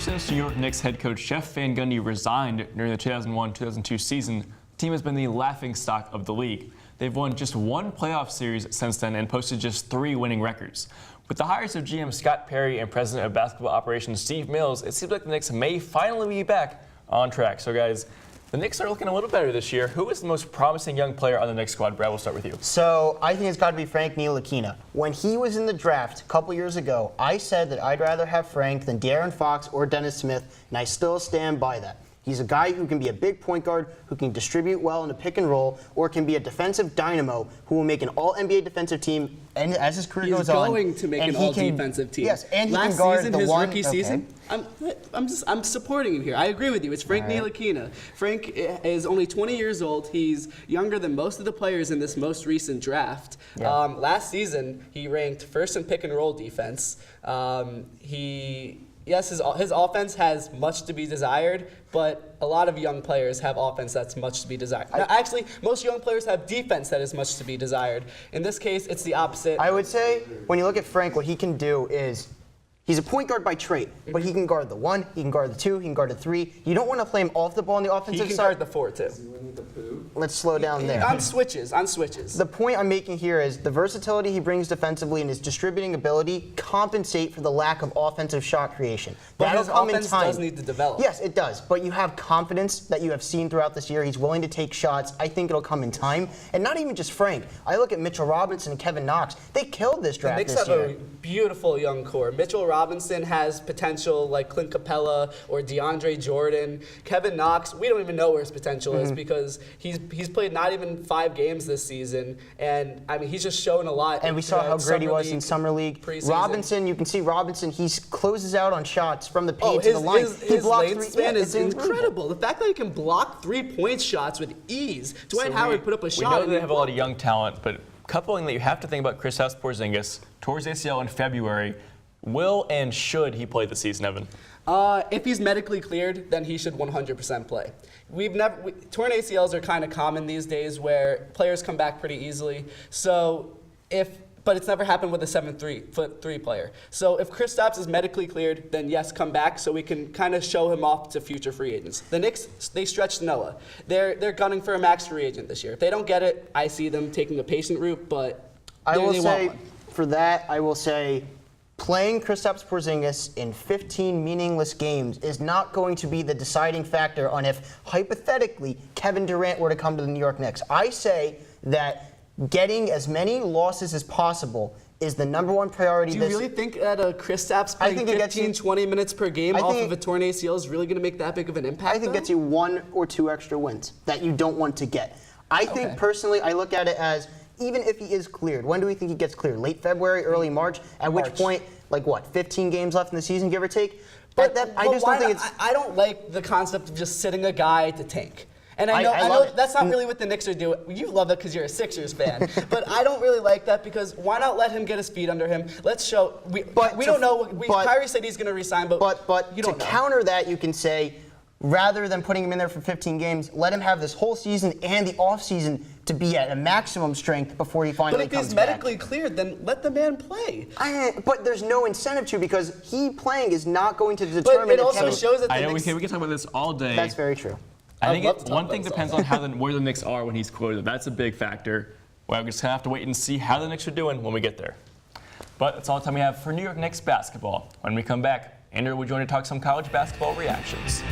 since New York Knicks head coach Jeff Van Gundy resigned during the 2001-2002 season, the team has been the laughingstock of the league. They've won just one playoff series since then and posted just 3 winning records. With the hires of GM Scott Perry and president of basketball operations Steve Mills, it seems like the Knicks may finally be back on track. So guys, the Knicks are looking a little better this year. Who is the most promising young player on the Knicks squad? Brad, we'll start with you. So I think it's got to be Frank Ntilikina. When he was in the draft a couple years ago, I said that I'd rather have Frank than De'Aaron Fox or Dennis Smith, and I still stand by that. He's a guy who can be a big point guard, who can distribute well in a pick and roll, or can be a defensive dynamo who will make an all-NBA defensive team and as his career goes on. He's going to make an all-defensive team. Yes, and he Last can guard season, the his one. rookie season, I'm supporting him here. I agree with you. It's Frank Ntilikina. Frank is only 20 years old. He's younger than most of the players in this most recent draft. Yeah. Last season, he ranked first in pick and roll defense. Yes, his offense has much to be desired, but a lot of young players have offense that's much to be desired. Now, actually, most young players have defense that is much to be desired. In this case, it's the opposite. I would say, when you look at Frank, what he can do is, he's a point guard by trait, but he can guard the 1, he can guard the 2, he can guard the 3. You don't want to play him off the ball on the offensive side. He can guard the 4, too. Let's slow down there. On switches. The point I'm making here is the versatility he brings defensively and his distributing ability compensate for the lack of offensive shot creation. But his offense does need to develop. Yes, it does. But you have confidence that you have seen throughout this year. He's willing to take shots. I think it'll come in time. And not even just Frank. I look at Mitchell Robinson and Kevin Knox. They killed this draft this year. The Knicks have a beautiful young core. Mitchell Robinson has potential like Clint Capella or DeAndre Jordan. Kevin Knox, we don't even know where his potential is because he's played not even 5 games this season, and I mean he's just shown a lot. And we saw how great he was in summer league. Robinson, you can see Robinson. He closes out on shots from the paint to the line. His lane span is incredible. The fact that he can block 3-point shots with ease. Dwight Howard put up a shot. We know they have a lot of young talent, but coupling that you have to think about Kristaps Porzingis towards ACL in February. Will and should he play the season, Evan? If he's medically cleared, then he should 100% play. Torn ACLs are kind of common these days where players come back pretty easily. But it's never happened with a 7'3" player. So if Kristaps is medically cleared, then yes, come back so we can kind of show him off to future free agents. The Knicks, they stretched Noah. They're gunning for a max free agent this year. If they don't get it, I see them taking a patient route, but I will say playing Kristaps Porzingis in 15 meaningless games is not going to be the deciding factor on if, hypothetically, Kevin Durant were to come to the New York Knicks. I say that getting as many losses as possible is the #1 priority. Do you really think that Kristaps playing 15, 20 minutes per game off of a torn ACL is really going to make that big of an impact? I think it gets you 1 or 2 extra wins that you don't want to get. I think, personally, I look at it as, even if he is cleared, when do we think he gets cleared? Late February, early March? At which point, 15 games left in the season, give or take? I don't like the concept of just sitting a guy to tank. And I know that's not really what the Knicks are doing. You love it because you're a Sixers fan. But I don't really like that because why not let him get his feet under him? Let's show. We don't know. Kyrie said he's going to resign, but you don't know. Counter that, you can say, rather than putting him in there for 15 games, let him have this whole season and the offseason to be at a maximum strength before he finally comes back. But if he's medically cleared, then let the man play. But there's no incentive to, because he playing is not going to determine. But it also shows that the Knicks, we can talk about this all day. That's very true. I think one thing depends on where the Knicks are when he's cleared. That's a big factor. Well, we're just going to have to wait and see how the Knicks are doing when we get there. But that's all the time we have for New York Knicks basketball. When we come back, Andrew will join to talk some college basketball reactions.